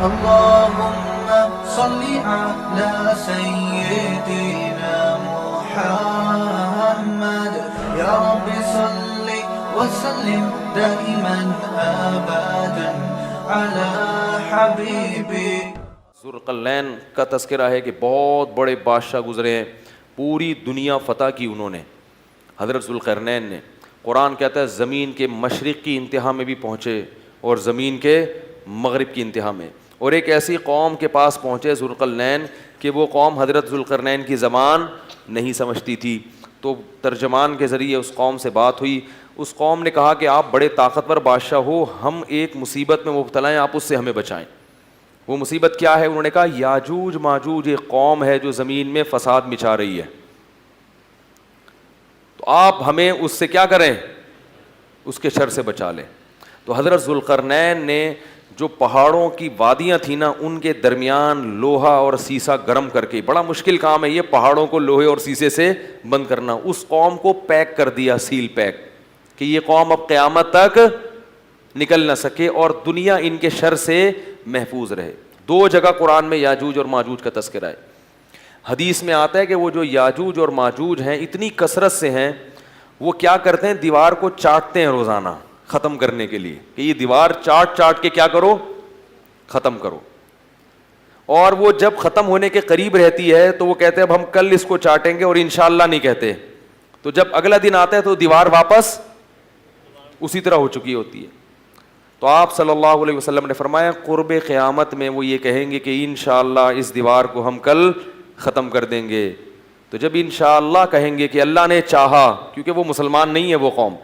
اللهم صل على سيدنا محمد يا رب صل وسلم دائما ابدا على حبيبك. ذوالقرنین کا تذکرہ ہے کہ بہت بڑے بادشاہ گزرے ہیں, پوری دنیا فتح کی انہوں نے. حضرت ذوالقرنین نے, قرآن کہتا ہے زمین کے مشرق کی انتہا میں بھی پہنچے اور زمین کے مغرب کی انتہا میں, اور ایک ایسی قوم کے پاس پہنچے ذوالقرنین کہ وہ قوم حضرت ذوالقرنین کی زبان نہیں سمجھتی تھی. تو ترجمان کے ذریعے اس قوم سے بات ہوئی. اس قوم نے کہا کہ آپ بڑے طاقتور بادشاہ ہو, ہم ایک مصیبت میں مبتلا ہیں, آپ اس سے ہمیں بچائیں. وہ مصیبت کیا ہے؟ انہوں نے کہا یاجوج ماجوج ایک قوم ہے جو زمین میں فساد مچا رہی ہے, تو آپ ہمیں اس سے کیا کریں, اس کے شر سے بچا لیں. تو حضرت ذوالقرنین نے جو پہاڑوں کی وادیاں تھیں نا, ان کے درمیان لوہا اور سیسا گرم کر کے, بڑا مشکل کام ہے یہ پہاڑوں کو لوہے اور سیسے سے بند کرنا, اس قوم کو پیک کر دیا, سیل پیک, کہ یہ قوم اب قیامت تک نکل نہ سکے اور دنیا ان کے شر سے محفوظ رہے. دو جگہ قرآن میں یاجوج اور ماجوج کا تذکرہ ہے. حدیث میں آتا ہے کہ وہ جو یاجوج اور ماجوج ہیں اتنی کثرت سے ہیں, وہ کیا کرتے ہیں, دیوار کو چاٹتے ہیں روزانہ ختم کرنے کے لیے, کہ یہ دیوار چاٹ چاٹ کے کیا کرو, ختم کرو. اور وہ جب ختم ہونے کے قریب رہتی ہے تو وہ کہتے ہیں اب ہم کل اس کو چاٹیں گے, اور انشاءاللہ نہیں کہتے. تو جب اگلا دن آتا ہے تو دیوار واپس اسی طرح ہو چکی ہوتی ہے. تو آپ صلی اللہ علیہ وسلم نے فرمایا قرب قیامت میں وہ یہ کہیں گے کہ انشاءاللہ اس دیوار کو ہم کل ختم کر دیں گے. تو جب انشاءاللہ کہیں گے کہ اللہ نے چاہا, کیونکہ وہ مسلمان نہیں ہے وہ قوم,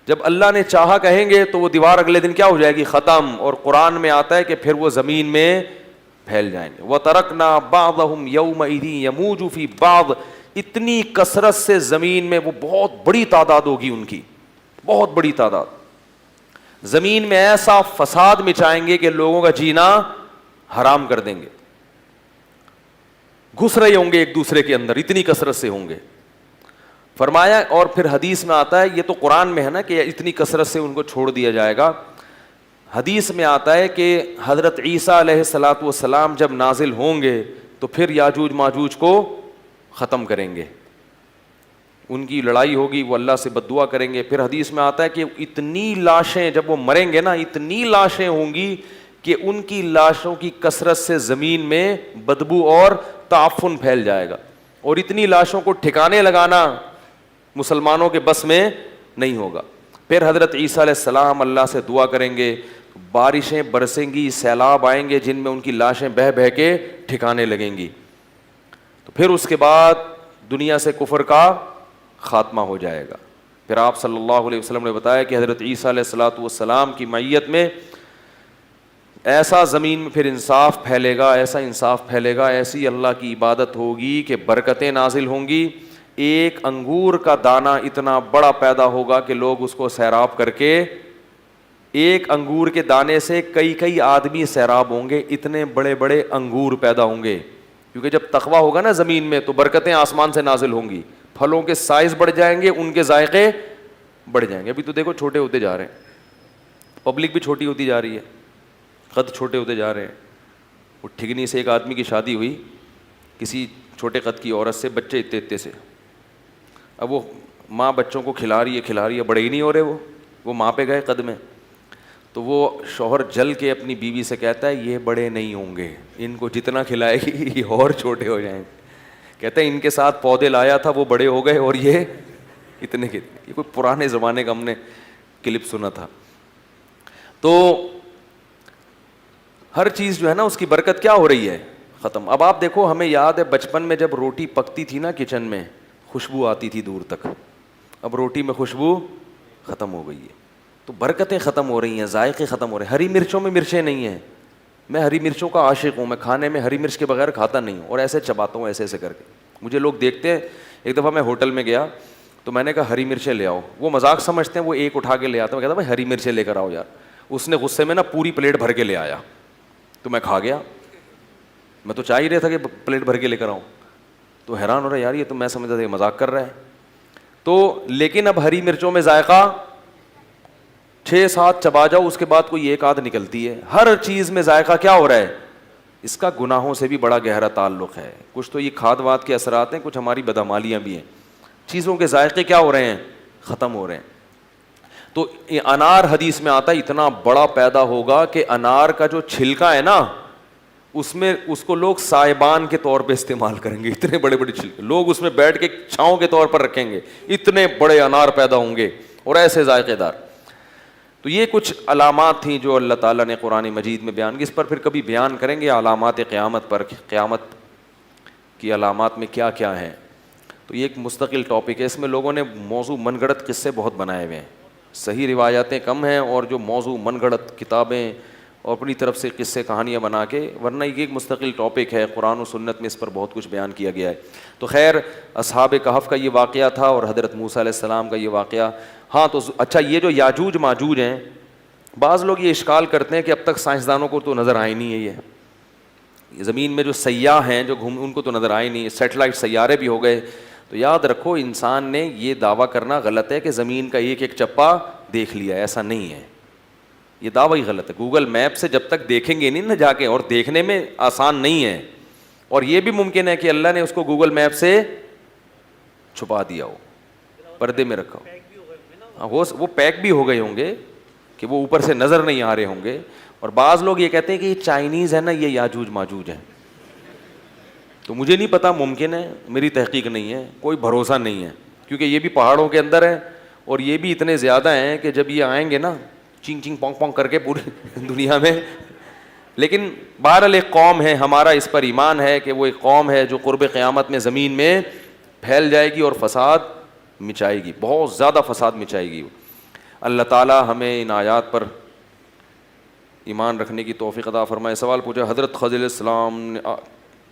جب اللہ نے چاہا کہیں گے تو وہ دیوار اگلے دن کیا ہو جائے گی, ختم. اور قرآن میں آتا ہے کہ پھر وہ زمین میں پھیل جائیں گے. وَتَرَكْنَا بَعْضَهُمْ يَوْمَئِذٍ يَمُوجُ فِي بَعْضٍ, اتنی کثرت سے زمین میں وہ بہت بڑی تعداد ہوگی ان کی, بہت بڑی تعداد. زمین میں ایسا فساد مچائیں گے کہ لوگوں کا جینا حرام کر دیں گے, گھس رہے ہوں گے ایک دوسرے کے اندر, اتنی کثرت سے ہوں گے. فرمایا, اور پھر حدیث میں آتا ہے, یہ تو قرآن میں ہے نا کہ اتنی کثرت سے ان کو چھوڑ دیا جائے گا. حدیث میں آتا ہے کہ حضرت عیسیٰ علیہ الصلاۃ والسلام جب نازل ہوں گے تو پھر یاجوج ماجوج کو ختم کریں گے, ان کی لڑائی ہوگی, وہ اللہ سے بد دعا کریں گے. پھر حدیث میں آتا ہے کہ اتنی لاشیں جب وہ مریں گے نا, اتنی لاشیں ہوں گی کہ ان کی لاشوں کی کثرت سے زمین میں بدبو اور تعفن پھیل جائے گا, اور اتنی لاشوں کو ٹھکانے لگانا مسلمانوں کے بس میں نہیں ہوگا. پھر حضرت عیسیٰ علیہ السلام اللہ سے دعا کریں گے, بارشیں برسیں گی, سیلاب آئیں گے جن میں ان کی لاشیں بہہ بہہ کے ٹھکانے لگیں گی. تو پھر اس کے بعد دنیا سے کفر کا خاتمہ ہو جائے گا. پھر آپ صلی اللہ علیہ وسلم نے بتایا کہ حضرت عیسیٰ علیہ الصلاۃ والسلام کی معیت میں ایسا زمین میں پھر انصاف پھیلے گا, ایسا انصاف پھیلے گا, ایسی اللہ کی عبادت ہوگی کہ برکتیں نازل ہوں گی. ایک انگور کا دانہ اتنا بڑا پیدا ہوگا کہ لوگ اس کو سیراب کر کے, ایک انگور کے دانے سے کئی کئی آدمی سیراب ہوں گے, اتنے بڑے بڑے انگور پیدا ہوں گے. کیونکہ جب تقویٰ ہوگا نا زمین میں تو برکتیں آسمان سے نازل ہوں گی, پھلوں کے سائز بڑھ جائیں گے, ان کے ذائقے بڑھ جائیں گے. ابھی تو دیکھو چھوٹے ہوتے جا رہے ہیں, پبلک بھی چھوٹی ہوتی جا رہی ہے, قد چھوٹے ہوتے جا رہے ہیں. وہ ٹھگنی سے ایک آدمی کی شادی ہوئی کسی چھوٹے قد کی عورت سے, بچے اتنے اتنے سے. اب وہ ماں بچوں کو کھلا رہی ہے, بڑے ہی نہیں ہو رہے, وہ ماں پہ گئے قد میں. تو وہ شوہر جل کے اپنی بیوی سے کہتا ہے یہ بڑے نہیں ہوں گے, ان کو جتنا کھلائے گی یہ اور چھوٹے ہو جائیں گے. کہتے ہیں ان کے ساتھ پودے لایا تھا, وہ بڑے ہو گئے اور یہ اتنے کے. یہ کوئی پرانے زمانے کا ہم نے کلپ سنا تھا. تو ہر چیز جو ہے نا اس کی برکت کیا ہو رہی ہے, ختم. اب آپ دیکھو, ہمیں یاد ہے بچپن میں جب روٹی پکتی تھی نا کچن میں, خوشبو آتی تھی دور تک. اب روٹی میں خوشبو ختم ہو گئی ہے, تو برکتیں ختم ہو رہی ہیں, ذائقے ختم ہو رہے ہیں. ہری مرچوں میں مرچیں نہیں ہیں, میں ہری مرچوں کا عاشق ہوں, میں کھانے میں ہری مرچ کے بغیر کھاتا نہیں ہوں, اور ایسے چباتا ہوں ایسے ایسے کر کے. مجھے لوگ دیکھتے ہیں, ایک دفعہ میں ہوٹل میں گیا تو میں نے کہا ہری مرچیں لے آؤ. وہ مذاق سمجھتے ہیں, وہ ایک اٹھا کے لے آتا, میں کہتا بھائی ہری مرچیں لے کر آؤ یار. اس نے غصے میں نا پوری پلیٹ بھر کے لے آیا, تو میں کھا گیا. میں تو چاہ ہی رہا تھا کہ پلیٹ بھر کے لے کر آؤں, تو حیران ہو رہا ہے یار, یہ تو میں سمجھتا تھا کہ مذاق کر رہا ہے. تو لیکن اب ہری مرچوں میں ذائقہ, 6-7 چبا جاؤ, اس کے بعد کوئی ایک آدھ نکلتی ہے. ہر چیز میں ذائقہ کیا ہو رہا ہے, اس کا گناہوں سے بھی بڑا گہرا تعلق ہے. کچھ تو یہ کھاد واد کے اثرات ہیں, کچھ ہماری بدعمالیاں بھی ہیں. چیزوں کے ذائقے کیا ہو رہے ہیں, ختم ہو رہے ہیں. تو انار حدیث میں آتا ہے اتنا بڑا پیدا ہوگا کہ انار کا جو چھلکا ہے نا, اس میں اس کو لوگ سائبان کے طور پہ استعمال کریں گے. اتنے بڑے بڑے چھلکے لوگ اس میں بیٹھ کے چھاؤں کے طور پر رکھیں گے. اتنے بڑے انار پیدا ہوں گے اور ایسے ذائقے دار. تو یہ کچھ علامات تھیں جو اللہ تعالیٰ نے قرآن مجید میں بیان کی. اس پر پھر کبھی بیان کریں گے علامات قیامت پر, قیامت کی علامات میں کیا کیا ہیں. تو یہ ایک مستقل ٹاپک ہے. اس میں لوگوں نے موضوع من گھڑت قصے بہت بنائے ہوئے ہیں, صحیح روایاتیں کم ہیں, اور جو موضوع من گھڑت کتابیں اور اپنی طرف سے قصے کہانیاں بنا کے, ورنہ یہ ایک مستقل ٹاپک ہے. قرآن و سنت میں اس پر بہت کچھ بیان کیا گیا ہے. تو خیر, اصحاب کہف کا یہ واقعہ تھا اور حضرت موسیٰ علیہ السلام کا یہ واقعہ. ہاں تو اچھا, یہ جو یاجوج ماجوج ہیں, بعض لوگ یہ اشکال کرتے ہیں کہ اب تک سائنسدانوں کو تو نظر آئے نہیں ہے. یہ زمین میں جو سیاح ہیں جو ان کو تو نظر آئے نہیں. سیٹلائٹ سیارے بھی ہو گئے. تو یاد رکھو, انسان نے یہ دعویٰ کرنا غلط ہے کہ زمین کا ایک ایک چپا دیکھ لیا. ایسا نہیں ہے, یہ دعویٰ ہی غلط ہے. گوگل میپ سے جب تک دیکھیں گے نہیں نا جا کے, اور دیکھنے میں آسان نہیں ہے, اور یہ بھی ممکن ہے کہ اللہ نے اس کو گوگل میپ سے چھپا دیا ہو, پردے میں رکھا ہو. وہ پیک بھی ہو گئے ہوں گے کہ وہ اوپر سے نظر نہیں آ رہے ہوں گے. اور بعض لوگ یہ کہتے ہیں کہ یہ چائنیز ہے نا, یہ یاجوج ماجوج ہیں. تو مجھے نہیں پتا, ممکن ہے, میری تحقیق نہیں ہے, کوئی بھروسہ نہیں ہے, کیونکہ یہ بھی پہاڑوں کے اندر ہے اور یہ بھی اتنے زیادہ ہیں کہ جب یہ آئیں گے نا چنگ چنگ پونگ پونگ کر کے پوری دنیا میں. لیکن بہرحال ایک قوم ہے, ہمارا اس پر ایمان ہے کہ وہ ایک قوم ہے جو قرب قیامت میں زمین میں پھیل جائے گی اور فساد مچائے گی, بہت زیادہ فساد مچائے گی. اللہ تعالیٰ ہمیں ان آیات پر ایمان رکھنے کی توفیق عطا فرمائے. سوال پوچھا, حضرت خضر علیہ السلام نے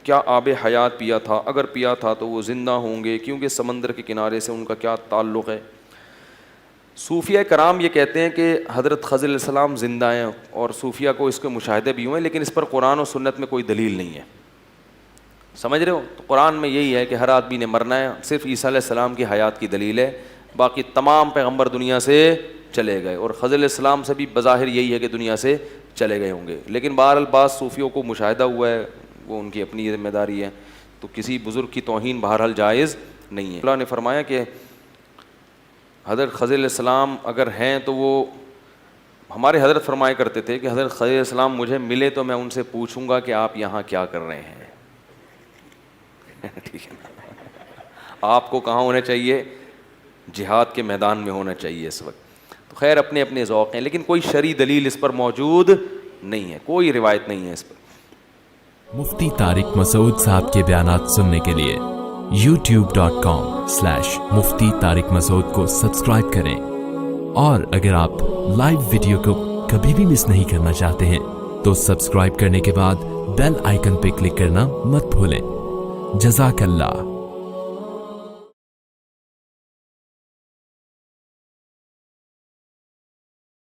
کیا آب حیات پیا تھا؟ اگر پیا تھا تو وہ زندہ ہوں گے کیونکہ سمندر کے کنارے سے ان کا کیا تعلق ہے؟ صوفیہ کرام یہ کہتے ہیں کہ حضرت خضر علیہ السلام زندہ ہیں, اور صوفیہ کو اس کے مشاہدے بھی ہوئے, لیکن اس پر قرآن و سنت میں کوئی دلیل نہیں ہے. سمجھ رہے ہو؟ تو قرآن میں یہی ہے کہ ہر آدمی نے مرنا ہے, صرف عیسیٰ علیہ السلام کی حیات کی دلیل ہے, باقی تمام پیغمبر دنیا سے چلے گئے, اور خضر علیہ السلام سے بھی بظاہر یہی ہے کہ دنیا سے چلے گئے ہوں گے. لیکن بہرحال بعض صوفیوں کو مشاہدہ ہوا ہے, وہ ان کی اپنی ذمہ داری ہے, تو کسی بزرگ کی توہین بہرحال جائز نہیں ہے. اللہ نے فرمایا کہ حضرت خضر علیہ السلام اگر ہیں تو وہ, ہمارے حضرت فرمایا کرتے تھے کہ حضرت خضر علیہ السلام مجھے ملے تو میں ان سے پوچھوں گا کہ آپ یہاں کیا کر رہے ہیں. ٹھیک ہے نا, آپ کو کہاں ہونا چاہیے؟ جہاد کے میدان میں ہونا چاہیے اس وقت. تو خیر اپنے اپنے ذوق ہیں, لیکن کوئی شرعی دلیل اس پر موجود نہیں ہے, کوئی روایت نہیں ہے اس پر. مفتی طارق مسعود صاحب کے بیانات سننے کے لیے youtube.com/مفتی طارق مسعود کو سبسکرائب کریں, اور اگر آپ لائیو ویڈیو کو کبھی بھی مس نہیں کرنا چاہتے ہیں تو سبسکرائب کرنے کے بعد بیل آئیکن پہ کلک کرنا مت بھولیں. جزاک اللہ.